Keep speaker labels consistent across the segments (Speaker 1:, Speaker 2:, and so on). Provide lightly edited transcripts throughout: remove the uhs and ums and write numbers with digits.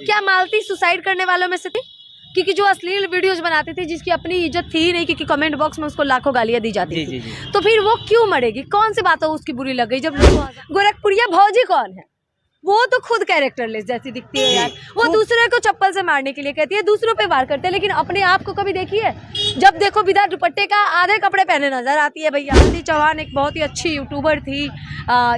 Speaker 1: क्या मालती सुसाइड करने वालों में से थी? क्योंकि जो अश्लील वीडियोस बनाती थी जिसकी अपनी इज्जत थी नहीं, क्योंकि कमेंट बॉक्स में उसको लाखों गालियां दी जाती थी। तो फिर वो क्यों मरेगी? कौन सी बातों उसकी बुरी लग गई? जब गोरखपुरिया भौजी कौन है? वो तो खुद कैरेक्टरलेस जैसी दिखती है यार। वो दूसरे को चप्पल से मारने के लिए कहती है, दूसरों पे वार करते हैं, लेकिन अपने आप को कभी देखी है? जब देखो बिना दुपट्टे का आधे कपड़े पहने नजर आती है भैया। मालती चौहान एक बहुत ही अच्छी यूट्यूबर थी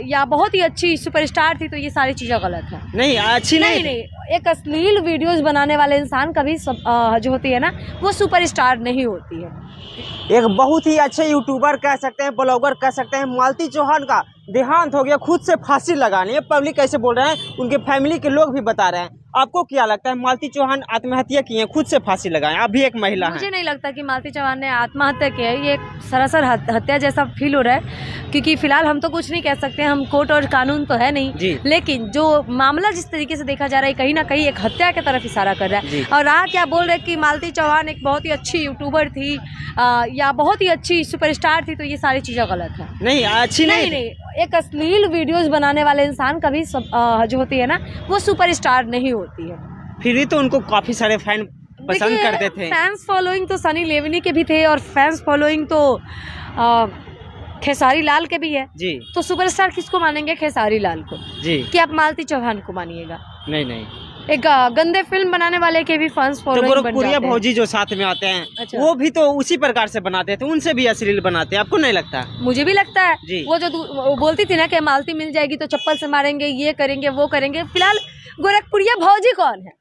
Speaker 1: या बहुत ही अच्छी सुपरस्टार थी, तो ये सारी चीजें गलत है।
Speaker 2: नहीं अच्छी नहीं।
Speaker 1: एक अश्लील वीडियोस बनाने वाले इंसान कभी जो होती है ना, वो सुपरस्टार नहीं होती है।
Speaker 2: एक बहुत ही अच्छे यूट्यूबर कह सकते हैं, ब्लॉगर कह सकते हैं, मालती चौहान का देहांत हो गया। खुद से फांसी लगानी है, पब्लिक कैसे बोल रहे हैं, उनके फैमिली के लोग भी बता रहे हैं। आपको क्या लगता है मालती चौहान आत्महत्या की है, खुद से फांसी लगाएं? आप भी एक महिला हैं।
Speaker 1: मुझे नहीं लगता कि मालती चौहान ने आत्महत्या की है। ये सरासर हत्या जैसा फील हो रहा है, क्योंकि फिलहाल हम तो कुछ नहीं कह सकते, हम कोर्ट और कानून तो है नहीं। लेकिन जो मामला जिस तरीके से देखा जा रहा है, कहीं ना कहीं एक हत्या की तरफ इशारा कर रहा है। और आप क्या बोल रहे हैं कि मालती चौहान एक बहुत ही अच्छी यूट्यूबर थी या बहुत ही अच्छी सुपरस्टार थी, तो ये सारी चीजें गलत है।
Speaker 2: नहीं अच्छी नहीं।
Speaker 1: एक अश्लील वीडियोस बनाने वाले इंसान कभी जो होती है ना, वो सुपरस्टार नहीं होती है।
Speaker 2: फिर भी तो उनको काफी सारे फैन पसंद करते थे।
Speaker 1: फैंस फॉलोइंग तो सनी लेवनी के भी थे, और फैंस फॉलोइंग तो खेसारी लाल के भी है जी। तो सुपरस्टार किसको मानेंगे? खेसारी लाल को जी, कि आप मालती चौहान को मानिएगा? नहीं। एक गंदे फिल्म बनाने वाले के भी फैंस फॉलोइंग बन जाते हैं।
Speaker 2: भौजी जो साथ में आते हैं, अच्छा। वो भी तो उसी प्रकार से बनाते थे, उनसे भी अश्लील बनाते हैं। आपको नहीं लगता? मुझे भी लगता है जी। वो जो बोलती थी ना कि मालती मिल जाएगी तो चप्पल से मारेंगे, ये करेंगे वो करेंगे। फिलहाल गोरखपुरिया भौजी कौन है?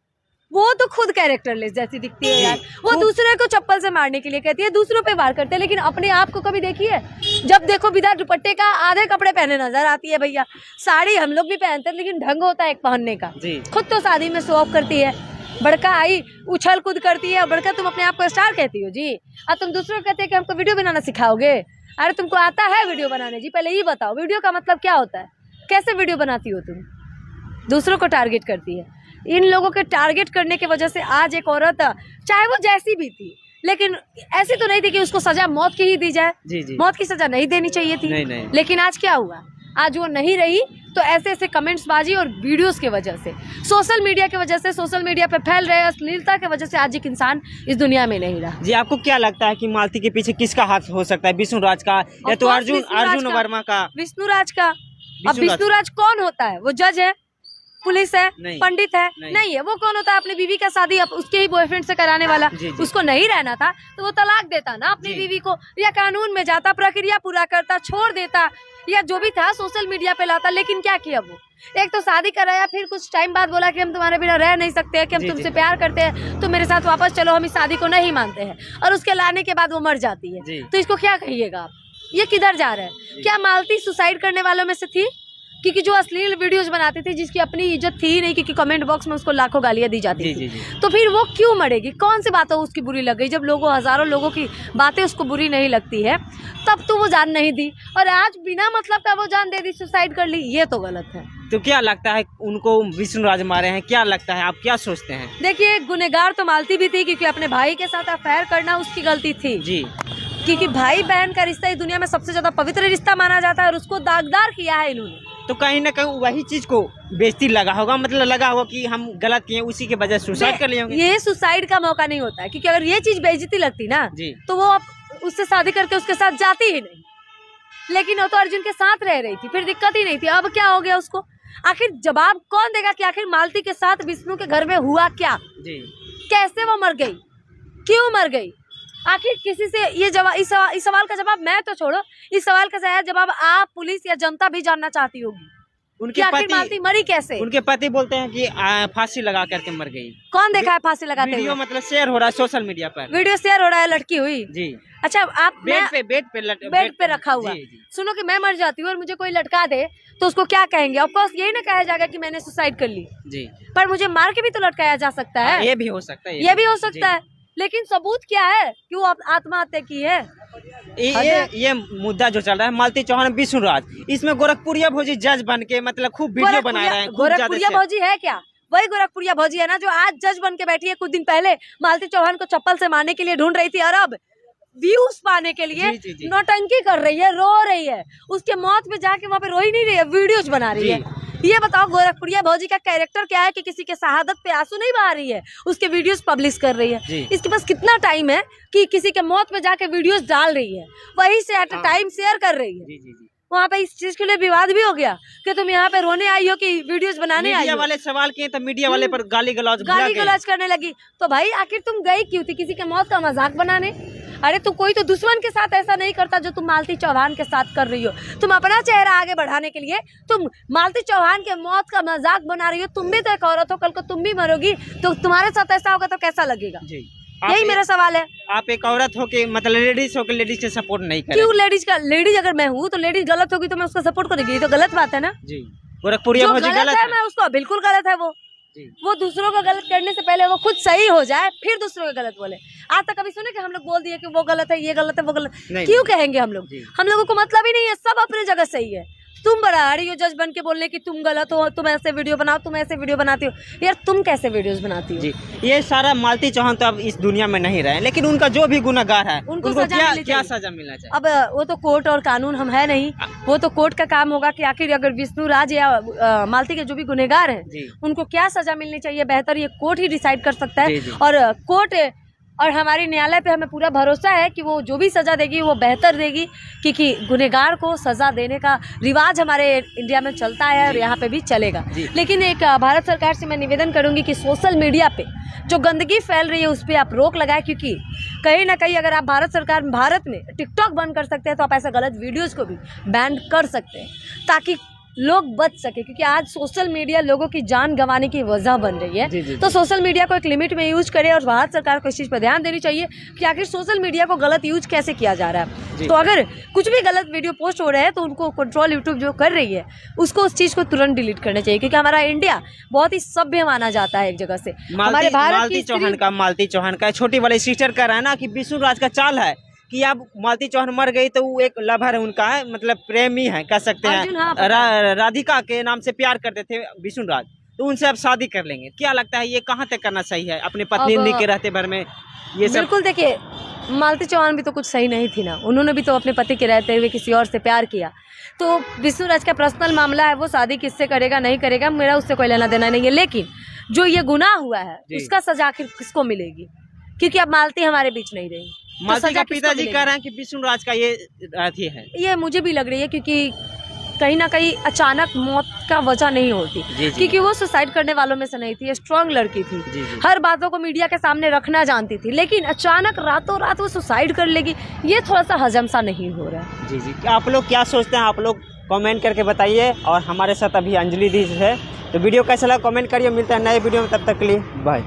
Speaker 2: वो तो खुद कैरेक्टरलेस जैसी दिखती है यार। वो दूसरे को चप्पल से मारने के लिए कहती है, दूसरों पे वार करते हैं, लेकिन अपने आप को कभी देखी है? जब देखो बिना दुपट्टे का आधे कपड़े पहने नजर आती है भैया। साड़ी हम लोग भी पहनते हैं, लेकिन ढंग होता है एक पहनने का। खुद तो शादी में शो ऑफ करती है, बड़का आई उछल कूद करती है, बड़का तुम अपने आप को स्टार कहती हो जी, और तुम दूसरों को कहते हैं कि हमको वीडियो बनाना सिखाओगे। अरे तुमको आता है वीडियो बनाने जी? पहले ये बताओ वीडियो का मतलब क्या होता है, कैसे वीडियो बनाती हो तुम? दूसरों को टारगेट करती है। इन लोगों के टारगेट करने की वजह से आज एक औरत, चाहे वो जैसी भी थी, लेकिन ऐसी तो नहीं थी कि उसको सजा मौत की ही दी जाए। जी। मौत की सजा नहीं देनी चाहिए थी। नहीं। लेकिन आज क्या हुआ? आज वो नहीं रही, तो ऐसे ऐसे कमेंट्स बाजी और वीडियोस की वजह से, सोशल मीडिया की वजह से, सोशल मीडिया पे फैल रहे अश्लीलता की वजह से आज एक इंसान इस दुनिया में नहीं रहा। जी, आपको क्या लगता है कि मालती के पीछे किसका हाथ हो सकता है? विष्णुराज का या तो अर्जुन वर्मा का? विष्णुराज का। अब विष्णुराज कौन होता है? वो जज है, पुलिस है, पंडित है? नहीं है। वो कौन होता है? अपनी बीवी का शादी उसके ही बॉयफ्रेंड से कराने वाला। उसको नहीं रहना था तो वो तलाक देता ना अपनी बीवी को, या कानून में जाता, प्रक्रिया पूरा करता, छोड़ देता, या जो भी था सोशल मीडिया पे लाता। लेकिन क्या किया वो? एक तो शादी कराया, फिर कुछ टाइम बाद बोला कि हम तुम्हारे बिना रह नहीं सकते, कि हम तुमसे प्यार करते हैं, तो मेरे साथ वापस चलो, हम इस शादी को नहीं मानते हैं। और उसके लाने के बाद वो मर जाती है, तो इसको क्या कहिएगा आप? ये किधर जा रहा है? क्या मालती सुसाइड करने वालों में से थी? क्योंकि जो अश्लील वीडियोस बनाती थी जिसकी अपनी इज्जत थी नहीं, क्योंकि कमेंट बॉक्स में उसको लाखों गालियां दी जाती थी। तो फिर वो क्यों मरेगी? कौन सी बातों उसकी बुरी लग गई? जब हजारों लोगों की बातें उसको बुरी नहीं लगती है, तब तो वो जान नहीं दी, और आज बिना मतलब का वो जान दे दी, सुसाइड कर ली। ये तो गलत है। तो क्या लगता है उनको विष्णुराज मारे हैं? क्या लगता है, आप क्या सोचते हैं? देखिए, गुनहगार तो मालती भी थी, क्योंकि अपने भाई के साथ अफेयर करना उसकी गलती थी जी। क्योंकि भाई बहन का रिश्ता इस दुनिया में सबसे ज्यादा पवित्र रिश्ता माना जाता है, और उसको दागदार किया है इन्होंने। तो कहीं ना कहीं वही चीज को बेइज्जती लगा होगा, मतलब लगा होगा कि हम गलत किए, उसी के वजह सुसाइड कर लिए होंगे। ये सुसाइड का मौका नहीं होता है, क्योंकि अगर ये चीज बेइज्जती लगती ना तो वो अब उससे शादी करके उसके साथ जाती ही नहीं। लेकिन वो तो अर्जुन के साथ रह रही थी, फिर दिक्कत ही नहीं थी। अब क्या हो गया उसको? आखिर जवाब कौन देगा कि आखिर मालती के साथ विष्णु के घर में हुआ क्या? कैसे वो मर गई, क्यों मर गई? आखिर किसी से ये जवाब, इस सवाल का जवाब मैं तो छोड़ो, इस सवाल का शायद जवाब आप, पुलिस या जनता भी जानना चाहती होगी। उनके पति मालती मरी कैसे? उनके पति बोलते हैं कि फांसी लगा करके मर गई। कौन देखा है फांसी लगाते हुए? वीडियो मतलब शेयर हो रहा है सोशल मीडिया पर, वीडियो शेयर हो रहा है, लटकी हुई जी। अच्छा, आप बेड पे रखा हुआ, सुनो कि मैं मर जाती हूँ और मुझे कोई लटका दे तो उसको क्या कहेंगे? ऑफकोर्स यही ना कहा जाएगा कि मैंने सुसाइड कर ली जी। पर मुझे मार के भी तो लटकाया जा सकता है। ये भी हो सकता है, ये भी हो सकता है, लेकिन सबूत क्या है कि वो आत्महत्या की है? ये मुद्दा जो चल रहा है मालती चौहान विष्णुराज, इसमें गोरखपुरिया भौजी जज बन के मतलब खूब वीडियो बना रहे हैं। गोरखपुरिया भौजी है क्या? वही गोरखपुरिया भौजी है ना जो आज जज बन के बैठी है। कुछ दिन पहले मालती चौहान को चप्पल से मारने के लिए ढूंढ रही थी, और अब व्यूज पाने के लिए नौटंकी कर रही है, रो रही है। उसके मौत पे जाके वहाँ पे रो ही नहीं रही है, वीडियोज बना रही है।
Speaker 1: ये बताओ गोरखपुरिया भौजी का कैरेक्टर क्या है कि किसी के शहादत पे आंसू नहीं बहा रही है, उसके वीडियोस पब्लिश कर रही है। इसके पास कितना टाइम है कि किसी के मौत पे जाके वीडियोस डाल रही है, वही से एट टाइम शेयर कर रही है। वहाँ पे इस चीज के लिए विवाद भी हो गया कि तुम यहाँ पे रोने आई हो कि वीडियोस बनाने आई हो।
Speaker 2: मीडिया वाले सवाल किए तो मीडिया वाले पर गाली गलौज
Speaker 1: करने लगी। तो भाई आखिर तुम गई क्यों थी किसी के मौत का मजाक बनाने? अरे तो कोई तो दुश्मन के साथ ऐसा नहीं करता जो तुम मालती चौहान के साथ कर रही हो। तुम अपना चेहरा आगे बढ़ाने के लिए तुम मालती चौहान के मौत का मजाक बना रही हो। तुम भी तो एक औरत हो, कल को तुम भी मरोगी तो तुम्हारे साथ ऐसा होगा तो कैसा लगेगा? यही मेरा सवाल है।
Speaker 2: आप एक औरत हो के मतलब लेडीज हो के लेडीज के सपोर्ट नहीं करें?
Speaker 1: क्यों लेडीज अगर मैं हूँ तो लेडीज गलत होगी तो मैं उसका सपोर्ट करेगी, ये तो गलत बात है ना जी।
Speaker 2: गोरखपुरिया भौजी गलत है,
Speaker 1: मैं उसको बिल्कुल गलत है। वो दूसरों को गलत करने से पहले वो खुद सही हो जाए फिर दूसरों को गलत बोले। आज तक कभी सुने कि हम लोग बोल दिए कि वो गलत है, ये गलत है, वो गलत? क्यों कहेंगे हम लोग? हम लोगों को मतलब ही नहीं है, सब अपनी जगह सही है। तुम बड़ा रही हो जज बन के बोलने की तुम गलत हो, तुम ऐसे वीडियो बनाओ, तुम ऐसे वीडियो बनाती हो। यार तुम कैसे वीडियोस बनाती हो? जी
Speaker 2: ये सारा मालती चौहान तो अब इस दुनिया में नहीं रहे, लेकिन उनका जो भी गुनहगार है उनको क्या सजा मिलना चाहिए?
Speaker 1: अब वो तो कोर्ट और कानून हम है नहीं, वो तो कोर्ट का काम होगा कि आखिर अगर विष्णु राज या मालती के जो भी गुनहगार हैं उनको क्या सजा मिलनी चाहिए, बेहतर ये कोर्ट ही डिसाइड कर सकता है। और कोर्ट और हमारे न्यायालय पे हमें पूरा भरोसा है कि वो जो भी सज़ा देगी वो बेहतर देगी, क्योंकि गुनहगार को सज़ा देने का रिवाज हमारे इंडिया में चलता है और यहाँ पे भी चलेगा। लेकिन एक भारत सरकार से मैं निवेदन करूँगी कि सोशल मीडिया पे जो गंदगी फैल रही है उस पर आप रोक लगाए, क्योंकि कहीं ना कहीं अगर आप भारत में टिकटॉक बंद कर सकते हैं तो आप ऐसे गलत वीडियोज़ को भी बैन कर सकते हैं ताकि लोग बच सके। क्योंकि आज सोशल मीडिया लोगों की जान गंवाने की वजह बन रही है। तो सोशल मीडिया को एक लिमिट में यूज करे और भारत सरकार को इस चीज़ पर ध्यान देनी चाहिए कि आखिर सोशल मीडिया को गलत यूज कैसे किया जा रहा है। तो अगर कुछ भी गलत वीडियो पोस्ट हो रहे हैं तो उनको कंट्रोल यूट्यूब जो कर रही है उसको उस चीज़ को तुरंत डिलीट करना चाहिए, क्योंकि हमारा इंडिया बहुत ही सभ्य माना जाता है एक जगह से। हमारे भारत
Speaker 2: मालती चौहान का छोटी वाली सिस्टर का रहना कि विष्णु राज का चाल है कि अब मालती चौहान मर गई तो वो एक लवर है उनका है, मतलब प्रेमी है कह सकते हैं। राधिका के नाम से प्यार करते थे विष्णु राज, तो उनसे अब शादी कर लेंगे। क्या लगता है ये कहाँ तक करना सही है अपनी पत्नी के रहते भर में? ये सब
Speaker 1: बिल्कुल देखिए, मालती चौहान भी तो कुछ सही नहीं थी ना, उन्होंने भी तो अपने पति के रहते हुए किसी और से प्यार किया। तो विष्णु राज का पर्सनल मामला है, वो शादी किससे करेगा नहीं करेगा मेरा उससे कोई लेना देना नहीं है। लेकिन जो ये गुनाह हुआ है उसका सजा आखिर किसको मिलेगी? क्योंकि अब मालती हमारे बीच नहीं रही।
Speaker 2: मालती का पिताजी कह रहे हैं कि विष्णु राज का ये अथी है।
Speaker 1: ये मुझे भी लग रही है, क्योंकि कहीं ना कहीं अचानक मौत का वजह नहीं होती, क्योंकि वो सुसाइड करने वालों में से नहीं थी, स्ट्रांग लड़की थी, हर बातों को मीडिया के सामने रखना जानती थी। लेकिन अचानक रातों रात वो सुसाइड कर लेगी, ये थोड़ा सा हजम सा नहीं हो रहा है।
Speaker 2: जी आप लोग क्या सोचते हैं? आप लोग कमेंट करके बताइए। और हमारे साथ अभी अंजलि दी है, तो वीडियो कैसा लगा कमेंट करिए। मिलता है नए वीडियो में, तब तक के लिए बाय।